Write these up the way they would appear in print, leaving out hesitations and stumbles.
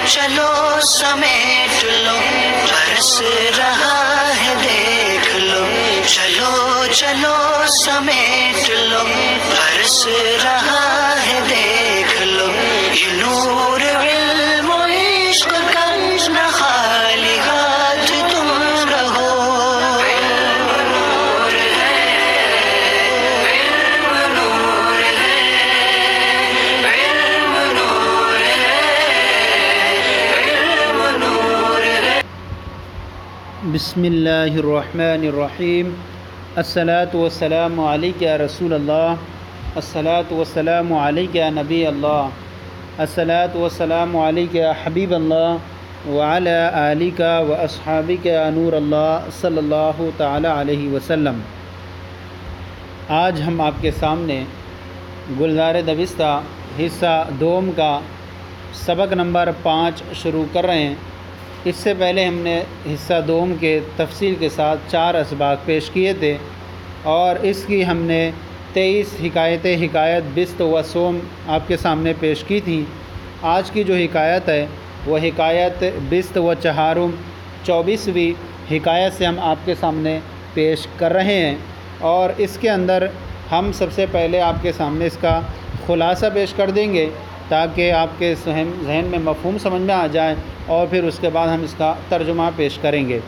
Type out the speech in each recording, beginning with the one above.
چلو سمیٹ لو برس رہا ہے دیکھ لو، چلو چلو سمیٹ لو برس رہا ہے دیکھ لو، یہ نور علم و عشق کا نہ خالی ہاتھ تم رہو۔ علم نور ہے، علم نور ہے، علم نور ہے، علم نور ہے۔ بسم اللہ الرحمن الرحیم۔ الصلاۃ والسلام علیک یا رسول اللہ، الصلاۃ والسلام علیک یا نبی اللہ، الصلاۃ والسلام علیک یا حبیب اللہ وعلی آلک و اصحابک یا نور اللہ صلی اللہ تعالی علیہ وسلم۔ آج ہم آپ کے سامنے گلزار دبستہ حصہ دوم کا سبق نمبر 5 شروع کر رہے ہیں۔ اس سے پہلے ہم نے حصہ دوم کے تفصیل کے ساتھ 4 اسباق پیش کیے تھے، اور اس کی ہم نے 23 حکایت بست و سوم آپ کے سامنے پیش کی تھیں۔ آج کی جو حکایت ہے وہ حکایت بست و چہارم 24ویں حکایت سے ہم آپ کے سامنے پیش کر رہے ہیں، اور اس کے اندر ہم سب سے پہلے آپ کے سامنے اس کا خلاصہ پیش کر دیں گے تاکہ آپ کے ذہن میں مفہوم سمجھ میں آ جائے، اور پھر اس کے بعد ہم اس کا ترجمہ پیش کریں گے۔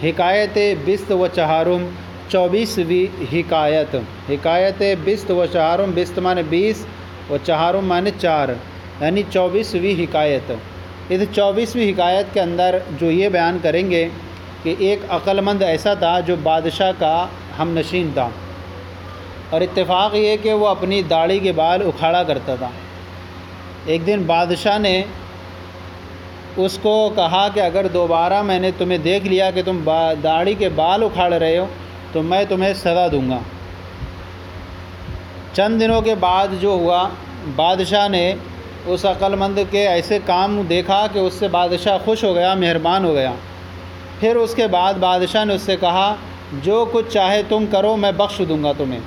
حکایت بست و چہارم 24ویں حکایت۔ حکایت بست و چہارم، بست مانے 20 و چہارم مانے 4، یعنی 24ویں حکایت۔ اس 24ویں حکایت کے اندر جو یہ بیان کریں گے کہ ایک عقل مند ایسا تھا جو بادشاہ کا ہم نشین تھا، اور اتفاق یہ کہ وہ اپنی داڑھی کے بال اکھاڑا کرتا تھا۔ ایک دن بادشاہ نے اس کو کہا کہ اگر دوبارہ میں نے تمہیں دیکھ لیا کہ تم داڑھی کے بال اکھاڑ رہے ہو تو میں تمہیں سزا دوں گا۔ چند دنوں کے بعد جو ہوا، بادشاہ نے اس عقل مند کے ایسے کام دیکھا کہ اس سے بادشاہ خوش ہو گیا، مہربان ہو گیا۔ پھر اس کے بعد بادشاہ نے اس سے کہا جو کچھ چاہے تم کرو، میں بخش دوں گا تمہیں۔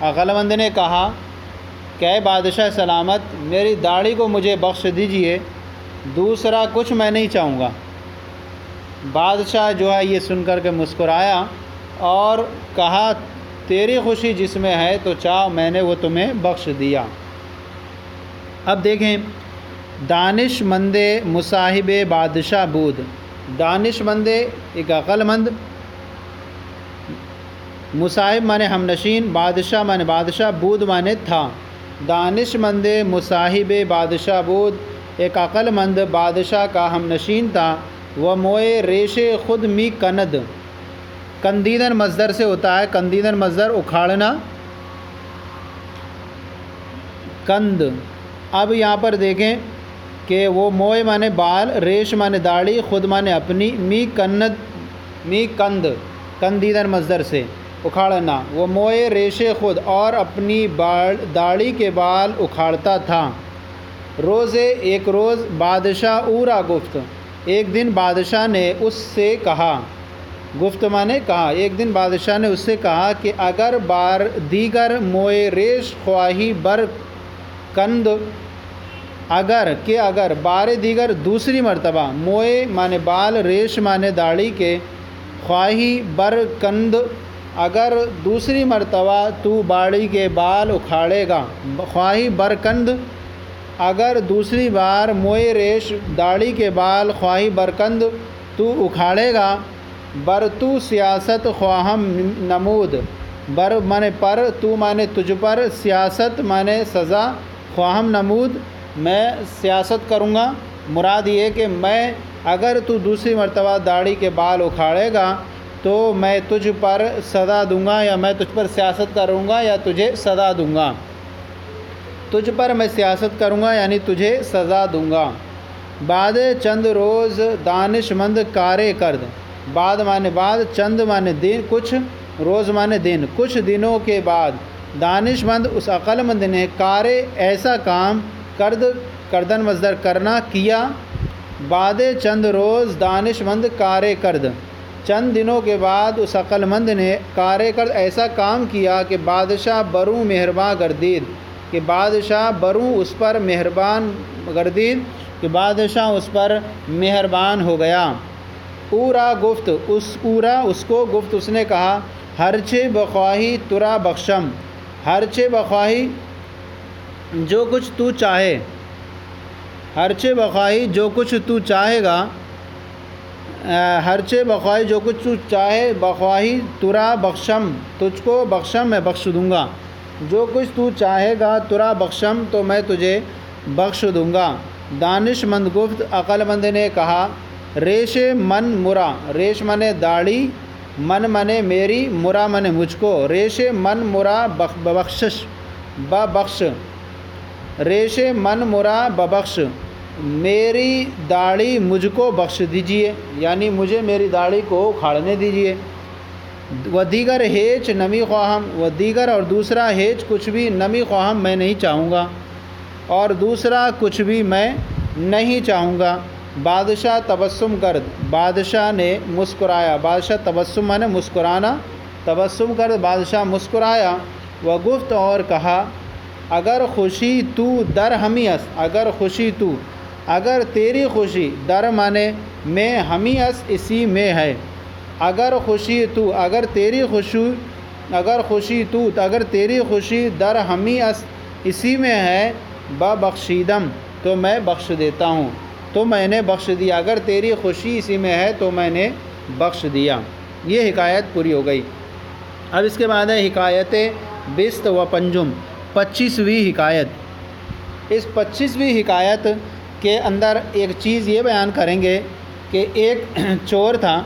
عقل مند نے کہا کہ اے بادشاہ سلامت، میری داڑھی کو مجھے بخش دیجئے، دوسرا کچھ میں نہیں چاہوں گا۔ بادشاہ جو ہے یہ سن کر کے مسکرایا اور کہا تیری خوشی جس میں ہے تو چاہ، میں نے وہ تمہیں بخش دیا۔ اب دیکھیں، دانش مند مصاحب بادشاہ بود۔ دانش مند ایک عقل مند، مصاحب مانے ہم نشین، بادشاہ مانے بادشاہ، بود مانے تھا۔ دانش مند مصاحب بادشاہ بود، ایک عقل مند بادشاہ کا ہم نشین تھا۔ وہ موئے ریش خود می کند، کندیدن مصدر سے ہوتا ہے، کندیدن مصدر اکھاڑنا، کند۔ اب یہاں پر دیکھیں کہ وہ موئے مانے بال، ریش مانے داڑھی، خود مانے اپنی، می کند کندیدن مصدر سے اکھاڑنا۔ وہ موئے ریش خود، اور اپنی داڑھی کے بال اکھاڑتا تھا۔ روزے ایک روز بادشاہ اورا گفت، ایک دن بادشاہ نے اس سے کہا، گفت مانے کہا، ایک دن بادشاہ نے اس سے کہا کہ اگر بار دیگر موئے ریش خواہی بر کند، اگر بار دیگر دوسری مرتبہ، موئے مانے بال، ریش مانے داڑھی کے، خواہی بر کند اگر دوسری مرتبہ تو باڑی کے بال اکھاڑے گا، خواہی بر کند اگر دوسری بار موئے ریش داڑھی کے بال، خواہی برکند تو اکھاڑے گا، بر تو سیاست خواہم نمود، بر مانے پر، تو مانے تجھ پر، سیاست مانے سزا، خواہم نمود میں سیاست کروں گا۔ مراد یہ کہ میں اگر تو دوسری مرتبہ داڑھی کے بال اکھاڑے گا تو میں تجھ پر سزا دوں گا، یا میں تجھ پر سیاست کروں گا یا تجھے سزا دوں گا۔ تجھ پر میں سیاست کروں گا یعنی تجھے سزا دوں گا۔ بعد چند روز دانش مند کارے کرد، بعد مانے بعد، چند مانے دن، کچھ، روز مانے دن، کچھ دنوں کے بعد دانش مند اس عقل مند نے کارے ایسا کام، کرد کردن مصدر کرنا، کیا۔ بعد چند روز دانش مند کارے کرد، چند دنوں کے بعد اس عقل مند نے کارے کرد ایسا کام کیا کہ بادشاہ بروں مہرباں گردید، کہ بادشاہ بروں اس پر مہربان گردید، کہ بادشاہ اس پر مہربان ہو گیا۔ اورا گفت اس کو گفت اس نے کہا ہرچے بخواہی ترا بخشم، ہرچے بخواہی جو کچھ تو چاہے، ہرچے بخواہی جو کچھ تو چاہے گا، ہرچے بخواہی جو کچھ تو چاہے، بخواہی ترا بخشم، تجھ کو بخشم میں بخش دوں گا، جو کچھ تو چاہے گا ترا بخشم تو میں تجھے بخش دوں گا۔ دانش مند گفت عقل مند نے کہا ریش من مرا، ریش منے داڑھی، من منے میری، مرا منے مجھ کو، ریش من مرا ببخشش ببخش، ریش من مرا ببخش، میری داڑھی مجھ کو بخش دیجیے، یعنی مجھے میری داڑھی کو اکھاڑنے دیجیے۔ و دیگر ہیچ نمی خواہم، و دیگر اور دوسرا ہیچ کچھ بھی نمی خواہم میں نہیں چاہوں گا، اور دوسرا کچھ بھی میں نہیں چاہوں گا۔ بادشاہ تبسم کرد، بادشاہ نے مسکرایا، بادشاہ تبسم مانے مسکرانا، تبسم کرد بادشاہ مسکرایا۔ و گفت اور کہا اگر خوشی تو در ہمی اس، اگر خوشی تو، اگر تیری خوشی در مانے میں، ہمی اس اسی میں ہے، اگر خوشی تو، اگر تیری خوشی، اگر خوشی تو، اگر تیری خوشی در ہمی اس اسی میں ہے، ببخشیدم تو میں بخش دیتا ہوں، تو میں نے بخش دیا، اگر تیری خوشی اسی میں ہے تو میں نے بخش دیا۔ یہ حکایت پوری ہو گئی۔ اب اس کے بعد ہے حکایت بست و پنجم، 25ویں حکایت۔ اس 25ویں حکایت کے اندر ایک چیز یہ بیان کریں گے کہ ایک چور تھا،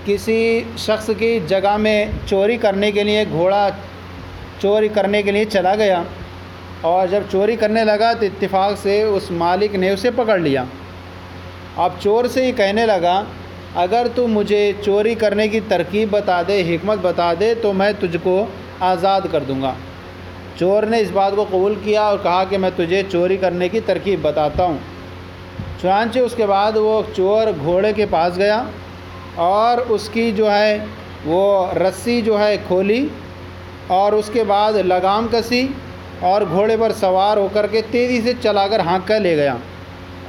کسی شخص کی جگہ میں چوری کرنے کے لیے، گھوڑا چوری کرنے کے لیے چلا گیا، اور جب چوری کرنے لگا تو اتفاق سے اس مالک نے اسے پکڑ لیا۔ اب چور سے ہی کہنے لگا اگر تو مجھے چوری کرنے کی ترکیب بتا دے، حکمت بتا دے تو میں تجھ کو آزاد کر دوں گا۔ چور نے اس بات کو قبول کیا اور کہا کہ میں تجھے چوری کرنے کی ترکیب بتاتا ہوں۔ چنانچہ اس کے بعد وہ چور گھوڑے کے پاس گیا اور اس کی جو ہے وہ رسی جو ہے کھولی، اور اس کے بعد لگام کسی اور گھوڑے پر سوار ہو کر کے تیزی سے چلا کر ہانک کر لے گیا،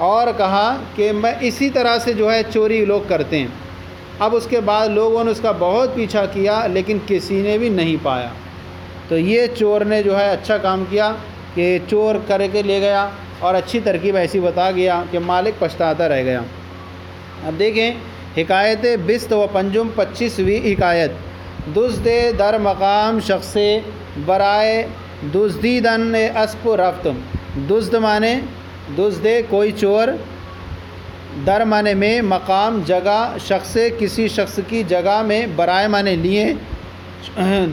اور کہا کہ میں اسی طرح سے جو ہے چوری لوگ کرتے ہیں۔ اب اس کے بعد لوگوں نے اس کا بہت پیچھا کیا لیکن کسی نے بھی نہیں پایا۔ تو یہ چور نے جو ہے اچھا کام کیا کہ چور کر کے لے گیا اور اچھی ترکیب ایسی بتا گیا کہ مالک پچھتاتا رہ گیا۔ اب دیکھیں حکایت بست و پنجم، 25ویں حکایت۔ دزد در مقام شخص برائے دزدیدن اسب رفت، دزد مانے دزد کوئی چور، در مانے میں، مقام جگہ، شخص کسی شخص کی جگہ میں، برائے مانے لیے،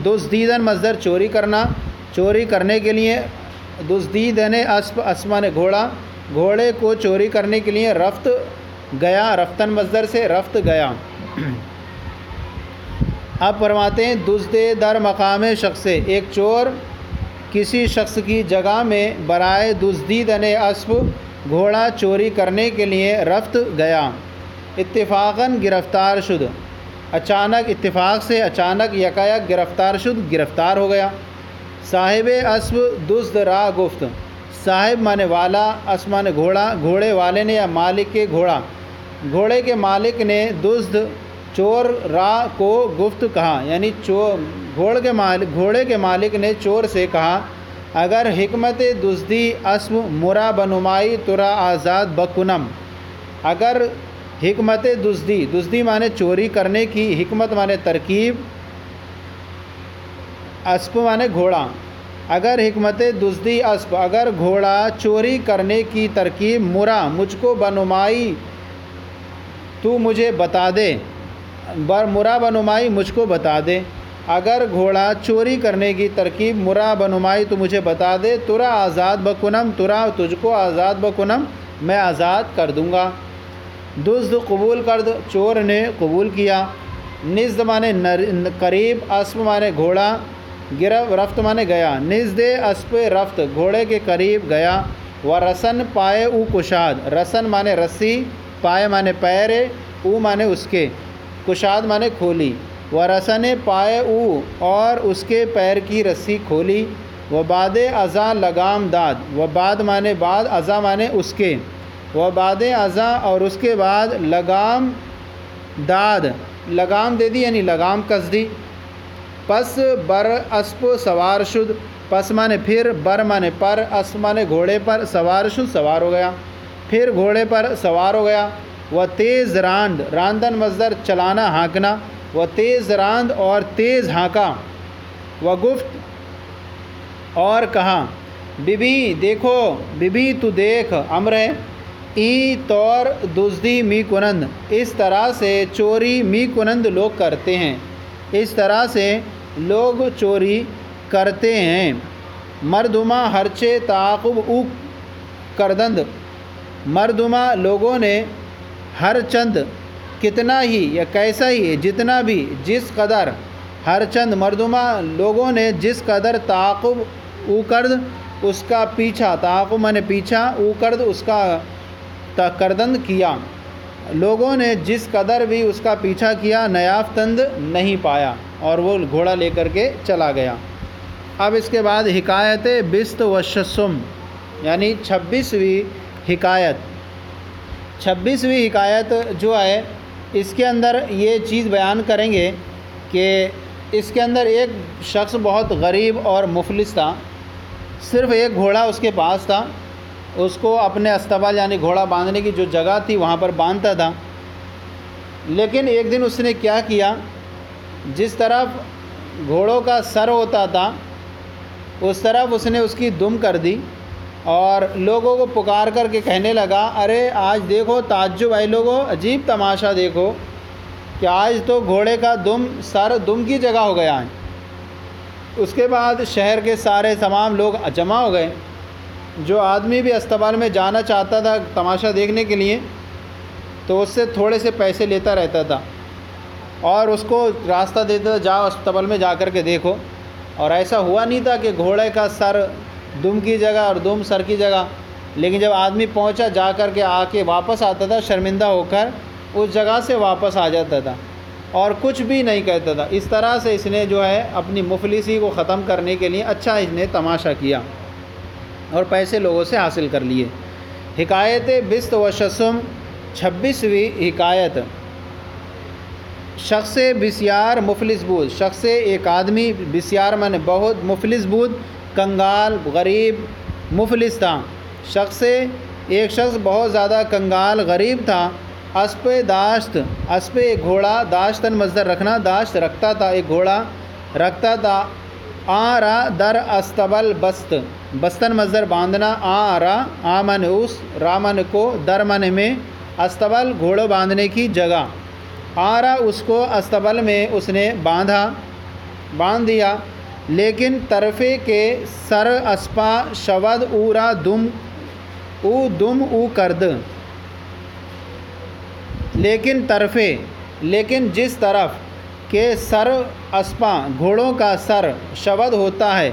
دزدیدن مصدر چوری کرنا، چوری کرنے کے لیے، دزدیدن اسب، اسب مانے گھوڑا، گھوڑے کو چوری کرنے کے لیے، رفت گیا، رفتن مصدر سے رفت گیا۔ اب فرماتے ہیں دزد در مقام شخص، ایک چور کسی شخص کی جگہ میں، برائے دزدیدن اسب، گھوڑا چوری کرنے کے لیے، رفت گیا، اتفاقاً گرفتار شد، اچانک، اتفاق سے اچانک، یکایک گرفتار شد، گرفتار ہو گیا۔ صاحب اسب دزد را گفت، صاحب مانے والا، اسب مانے گھوڑا، گھوڑے والے نے یا مالک کے گھوڑا، گھوڑے کے مالک نے، دزد چور، را کو گفت کہا، یعنی گھوڑے کے مالک نے چور سے کہا اگر حکمت دزدی اسب مرا بنمائی ترا آزاد بکنم، اگر حکمت دزدی، دزدی مانے چوری کرنے کی، حکمت مانے ترکیب، اسب مانے گھوڑا، اگر حکمت دزدی اسب، اگر گھوڑا چوری کرنے کی ترکیب، مرا مجھ کو، بنمائی تو مجھے بتا دے، مرا بنمائی مجھ کو بتا دے، اگر گھوڑا چوری کرنے کی ترکیب، مرا بنمائی تو مجھے بتا دے، ترا آزاد بکنم، ترا تجھ کو، آزاد بکنم میں آزاد کر دوں گا۔ دزد قبول کرد، چور نے قبول کیا، نزد مانے قریب، اسب مانے گھوڑا، رفت مانے گیا، نزد اسب رفت، گھوڑے کے قریب گیا، و رسن پائے او کشاد، رسن مانے رسی، پائے مانے پیر، او مانے اس کے، کشاد مانے کھولی، و رسن پائے او اور اس کے پیر کی رسی کھولی، و بعد ازاں لگام داد، و بعد مانے بعد، ازاں مانے اس کے، و بعد ازاں اور اس کے بعد لگام داد، لگام دے دی یعنی لگام کس دی. پس بر اسب سوار شد، پس مانے پھر، بر مانے پر، اسب مانے گھوڑے پر، سوار شد سوار ہو گیا، پھر گھوڑے پر سوار ہو گیا. و تیز راند، راندن مصدر چلانا ہانکنا، و تیز راند اور تیز ہانکا. و گفت اور کہا، بی دیکھو، بی تو دیکھ، امر ہے، ای طور دزدی می کنند، اس طرح سے چوری می کنند لوگ کرتے ہیں، اس طرح سے لوگ چوری کرتے ہیں. مردمہ ہرچے تعاقب او کردند، مردمہ لوگوں نے، ہر چند کتنا ہی یا کیسا ہی، جتنا بھی، جس قدر، ہر چند مردمہ لوگوں نے جس قدر تعاقب او کرد اس کا پیچھا، تعاقب مانے پیچھا، او کرد اس کا کردند کیا، لوگوں نے جس قدر بھی اس کا پیچھا کیا نیافتند نہیں پایا اور وہ گھوڑا لے کر کے چلا گیا. اب اس کے بعد حکایت بست و شسم یعنی 26ویں حکایت. 26ویں حکایت جو ہے اس کے اندر یہ چیز بیان کریں گے کہ اس کے اندر ایک شخص بہت غریب اور مفلس تھا، صرف ایک گھوڑا اس کے پاس تھا، اس کو اپنے استبل یعنی گھوڑا باندھنے کی جو جگہ تھی وہاں پر باندھتا تھا. لیکن ایک دن اس نے کیا کیا، جس طرف گھوڑوں کا سر ہوتا تھا اس طرف اس نے اس کی دم کر دی اور لوگوں کو پکار کر کے کہنے لگا، ارے آج دیکھو تعجب ہے لوگوں، عجیب تماشا دیکھو کہ آج تو گھوڑے کا دم، سر دم کی جگہ ہو گیا ہے. اس کے بعد شہر کے سارے تمام لوگ جمع ہو گئے. جو آدمی بھی استبل میں جانا چاہتا تھا تماشا دیکھنے کے لیے تو اس سے تھوڑے سے پیسے لیتا رہتا تھا اور اس کو راستہ دیتا تھا، جاؤ استبل میں جا کر کے دیکھو. اور ایسا ہوا نہیں تھا کہ گھوڑے کا سر دم کی جگہ اور دم سر کی جگہ، لیکن جب آدمی پہنچا جا کر کے آ کے واپس آتا تھا شرمندہ ہو کر، اس جگہ سے واپس آ جاتا تھا اور کچھ بھی نہیں کہتا تھا. اس طرح سے اس نے جو ہے اپنی مفلسی کو ختم کرنے کے لیے اچھا اس نے تماشا کیا اور پیسے لوگوں سے حاصل کر لیے. حکایت بست و شسم 26ویں حکایت. شخص بسیار مفلس بود، شخص ایک آدمی، بسیار مانے بہت، مفلس بود کنگال غریب مفلس تھا. ایک شخص بہت زیادہ کنگال غریب تھا. اسپ داشت، اسپ ایک گھوڑا، داشتن مصدر رکھنا، داشت رکھتا تھا، ایک گھوڑا رکھتا تھا. آ را در استبل بست، بستن مصدر باندھنا، آ را، آ من اس، را من کو، در من میں، استبل گھوڑوں باندھنے کی جگہ. آ را اس کو استبل میں اس نے باندھ دیا. لیکن طرفے کے سر اسپا شود او را دم او کرد. لیکن طرفے، لیکن جس طرف کے سر اسپا گھوڑوں کا سر شود ہوتا ہے،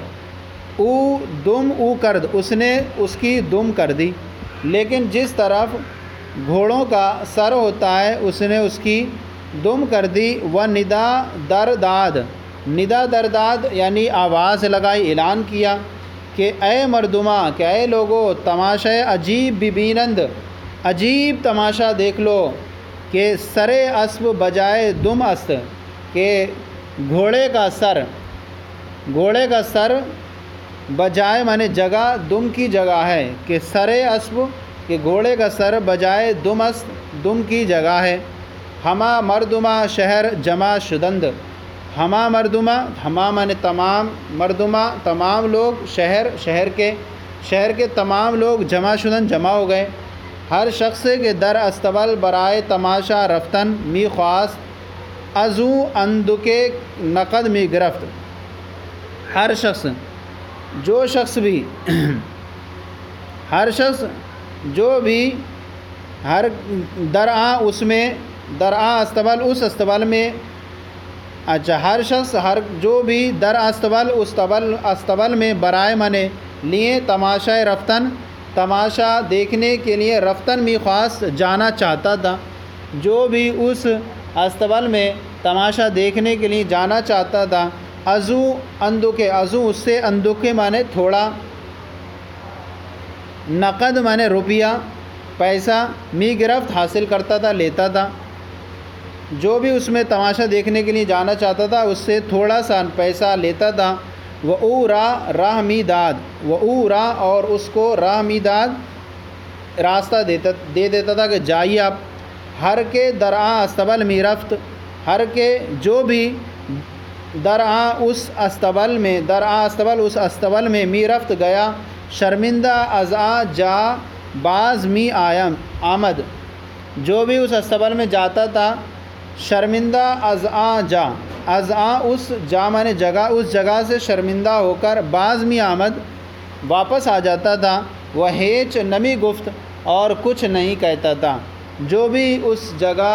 او دم او کرد اس نے اس کی دم کر دی. لیکن جس طرف گھوڑوں کا سر ہوتا ہے اس نے اس کی دم کر دی. و ندا درداد، ندا درداد یعنی آواز لگائی، اعلان کیا کہ اے مردمہ، کہ اے لوگو، تماشا عجیب ببینند، عجیب تماشا دیکھ لو کہ سر اسب بجائے دم است، کہ گھوڑے کا سر بجائے مانے جگہ، دم کی جگہ ہے، کہ سر اسب کہ گھوڑے کا سر بجائے دم است، دم کی جگہ ہے. ہما مردمہ شہر جمع شدند، ہما مردمہ، ہما مانے تمام، مردمہ تمام لوگ، شہر کے تمام لوگ جمع شدند جمع ہو گئے. ہر شخص کے در استبل برائے تماشا رفتن می خواست، ازو اندکے نقد می گرفت. ہر شخص جو بھی ہر درآ اس میں، درآ استبل اس استبل میں، اچھا ہر شخص جو بھی در استبل اس استبل میں برائے منے لیے تماشا رفتن، تماشا دیکھنے کے لیے، رفتن می خواست جانا چاہتا تھا. جو بھی اس استبل میں تماشا دیکھنے کے لیے جانا چاہتا تھا، ازو اندکے، ازو اس سے، اندکے مانے تھوڑا، نقد مانے روپیہ، پیسہ می گرفت حاصل کرتا تھا، لیتا تھا۔ جو بھی اس میں تماشا دیکھنے کے لیے جانا چاہتا تھا اس سے تھوڑا سا پیسہ لیتا تھا۔ وہ اورا راہ می داد، وہ اورا اور اس کو راہ می داد راستہ دے دیتا تھا کہ جائیے آپ۔ ہر کے درآ استبل می رفت، ہر کے جو بھی درآ اس استبل میں، درآ استبل اس استبل میں می رفت گیا، شرمندہ از آ جا باز می آمد، جو بھی اس استبل میں جاتا تھا شرمندہ از آ جا، از آ اس جا مانے جگہ، اس جگہ سے شرمندہ ہو کر باز می آمد واپس آ جاتا تھا۔ وہ ہیچ نمی گفت اور کچھ نہیں کہتا تھا۔ جو بھی اس جگہ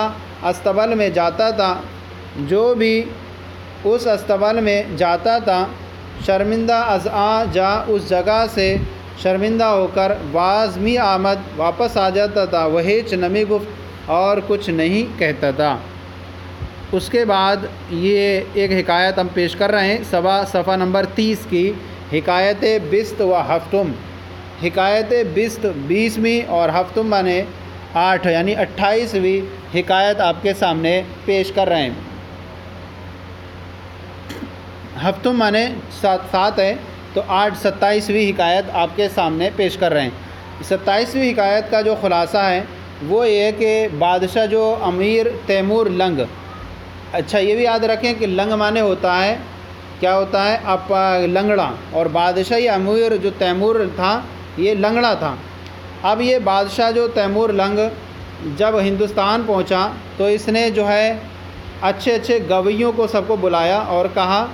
استبل میں جاتا تھا، جو بھی اس استبل میں جاتا تھا، شرمندہ از آ جا اس جگہ سے شرمندہ ہو کر باز می آمد واپس آ جاتا تھا۔ وہ ہیچ نمی گفت اور کچھ نہیں کہتا تھا۔ اس کے بعد یہ ایک حکایت ہم پیش کر رہے ہیں صفحہ نمبر 30 کی، حکایت بست و ہفتم۔ حکایت بست 20ویں اور ہفتم مانے 8 یعنی 28ویں حکایت آپ کے سامنے پیش کر رہے ہیں۔ ہفتم مانے 7 ہے تو 8 27ویں حکایت آپ کے سامنے پیش کر رہے ہیں۔ 27ویں حکایت کا جو خلاصہ ہے وہ یہ کہ بادشاہ جو امیر تیمور لنگ، اچھا یہ بھی یاد رکھیں کہ لنگ مانے ہوتا ہے، کیا ہوتا ہے لنگڑا، اور بادشاہ امیر جو تیمور تھا یہ لنگڑا تھا۔ اب یہ بادشاہ جو تیمور لنگ جب ہندوستان پہنچا تو اس نے جو ہے اچھے اچھے گویوں کو سب کو بلایا اور کہا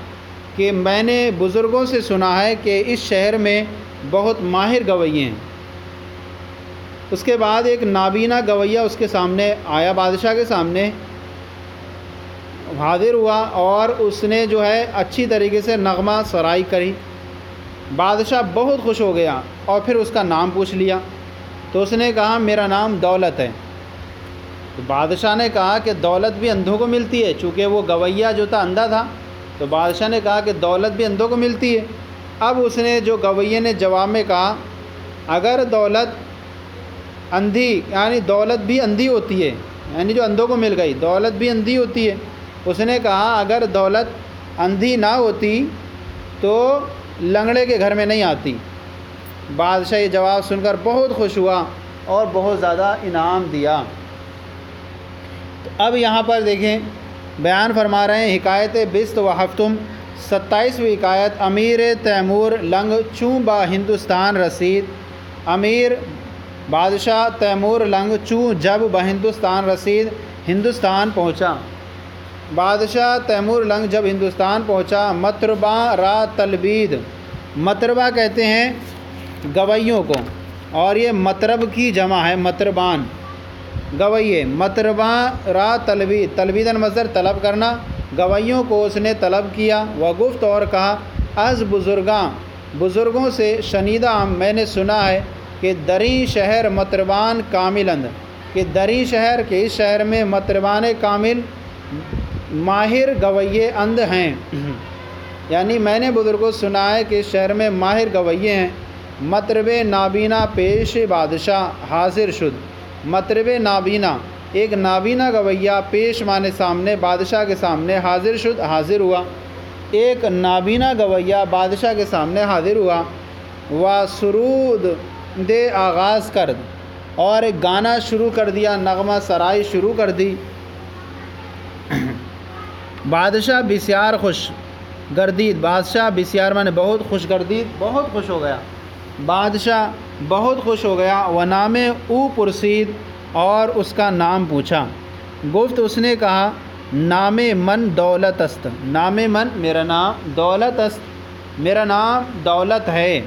کہ میں نے بزرگوں سے سنا ہے کہ اس شہر میں بہت ماہر گویے ہیں۔ اس کے بعد ایک نابینا گویا اس کے سامنے آیا، بادشاہ کے سامنے حاضر ہوا اور اس نے جو ہے اچھی طریقے سے نغمہ سرائی کری۔ بادشاہ بہت خوش ہو گیا اور پھر اس کا نام پوچھ لیا تو اس نے کہا میرا نام دولت ہے۔ تو بادشاہ نے کہا کہ دولت بھی اندھوں کو ملتی ہے، چونکہ وہ گویا جو تھا اندھا تھا، تو بادشاہ نے کہا کہ دولت بھی اندھوں کو ملتی ہے۔ اب اس نے جو گویے نے جواب میں کہا اگر دولت اندھی یعنی دولت بھی اندھی ہوتی ہے، یعنی جو اندھوں کو مل گئی دولت بھی اندھی ہوتی ہے۔ اس نے کہا اگر دولت اندھی نہ ہوتی تو لنگڑے کے گھر میں نہیں آتی۔ بادشاہ یہ جواب سن کر بہت خوش ہوا اور بہت زیادہ انعام دیا۔ تو اب یہاں پر دیکھیں بیان فرما رہے ہیں حکایت بست و ہفتم 27ویں حکایت۔ امیر تیمور لنگ چوں با ہندوستان رسید، امیر بادشاہ تیمور لنگ چوں جب با ہندوستان رسید، ہندوستان پہنچا۔ بادشاہ تیمور لنگ جب ہندوستان پہنچا، مطرباں را تلبید، مطربہ کہتے ہیں گویوں کو، اور یہ مطرب کی جمع ہے مطربان، گویے۔ مطرباں را تلبید، تلبیدن مصدر طلب کرنا، گویوں کو اس نے طلب کیا۔ وہ گفت اور کہا از بزرگاں، بزرگوں سے شنیدہ میں نے سنا ہے کہ دری شہر مطربان کاملند، کہ دری شہر کے اس شہر میں مطربان کامل ماہر گویے اند ہیں، یعنی میں نے بزرگوں سے سنا ہے کہ اس شہر میں ماہر گویے ہیں۔ مطرب نابینا پیش بادشاہ حاضر شد، مطرب نابینا ایک نابینا گویا پیش مانے سامنے، بادشاہ کے سامنے، حاضر شد حاضر ہوا، ایک نابینا گویا بادشاہ کے سامنے حاضر ہوا۔ و سرود دے آغاز کرد، اور ایک گانا شروع کر دیا، نغمہ سرائی شروع کر دی۔ بادشاہ بسیار خوش گردید، بادشاہ بسیار مانے بہت خوش گردید، بہت خوش ہو گیا، بادشاہ بہت خوش ہو گیا۔ و نام او پرسید، اور اس کا نام پوچھا۔ گفت اس نے کہا نام من دولت است، نام من میرا نام دولت است، میرا نام دولت ہے۔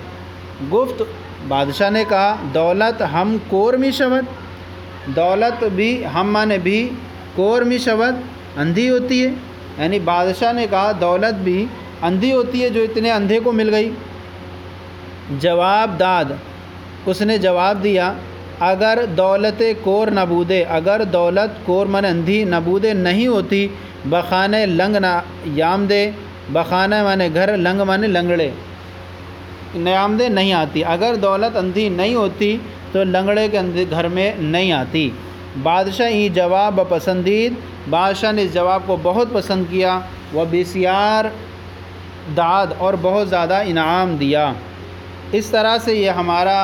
گفت بادشاہ نے کہا دولت ہم کور می شود، دولت بھی ہم مانے بھی کور می شود اندھی ہوتی ہے، یعنی بادشاہ نے کہا دولت بھی اندھی ہوتی ہے جو اتنے اندھے کو مل گئی۔ جواب داد، اس نے جواب دیا اگر دولت کور نبودے، اگر دولت کور من اندھی نبودے نہیں ہوتی، بخانہ لنگ نہ یام دے، بخانہ مانے گھر، لنگ مانے لنگڑے، نیامدے نہیں آتی۔ اگر دولت اندھی نہیں ہوتی تو لنگڑے کے گھر میں نہیں آتی۔ بادشاہ یہ جواب پسندید، بادشاہ نے اس جواب کو بہت پسند کیا، وہ بسیار داد اور بہت زیادہ انعام دیا۔ اس طرح سے یہ ہمارا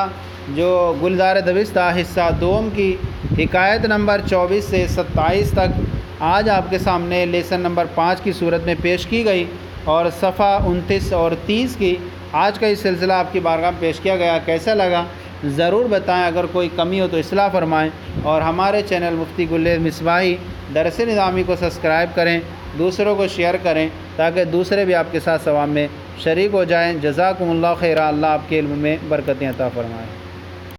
جو گلزار دبستہ حصہ دوم کی حکایت نمبر 24 سے 27 تک آج آپ کے سامنے لیسن نمبر 5 کی صورت میں پیش کی گئی، اور صفحہ 29 اور 30 کی آج کا یہ سلسلہ آپ کی بارگاہ میں پیش کیا گیا۔ کیسا لگا ضرور بتائیں، اگر کوئی کمی ہو تو اصلاح فرمائیں، اور ہمارے چینل مفتی گل مصباحی درس نظامی کو سبسکرائب کریں، دوسروں کو شیئر کریں تاکہ دوسرے بھی آپ کے ساتھ ثواب میں شریک ہو جائیں۔ جزاکم اللہ خیرہ، اللہ آپ کے علم میں برکتیں عطا فرمائے۔